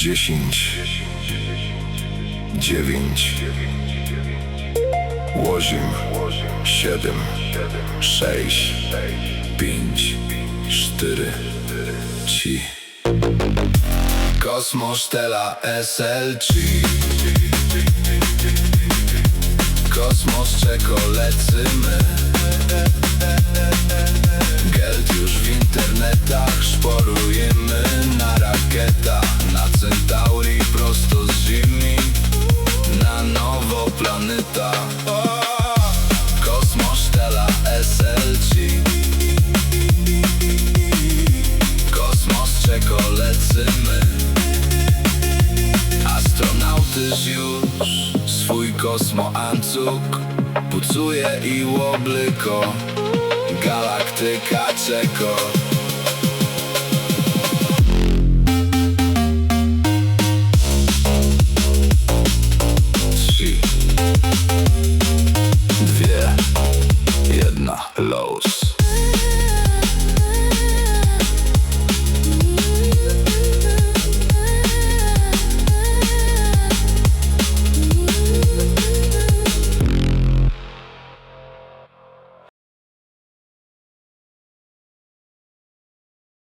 10, 9, 8, 7, 6, 5, 4, 3. Kosmosztela SL-3. Kosmos czeko lecymy. Geld już w internetach, szporujemy na raketa. Na Centauri prosto z Ziemi, na nowo planeta. Kosmosztela SL-3. Kosmos czeko lecymy. Astronautyż już swój kosmoancuk pucuje i łoblyko. Galaktyka czeko.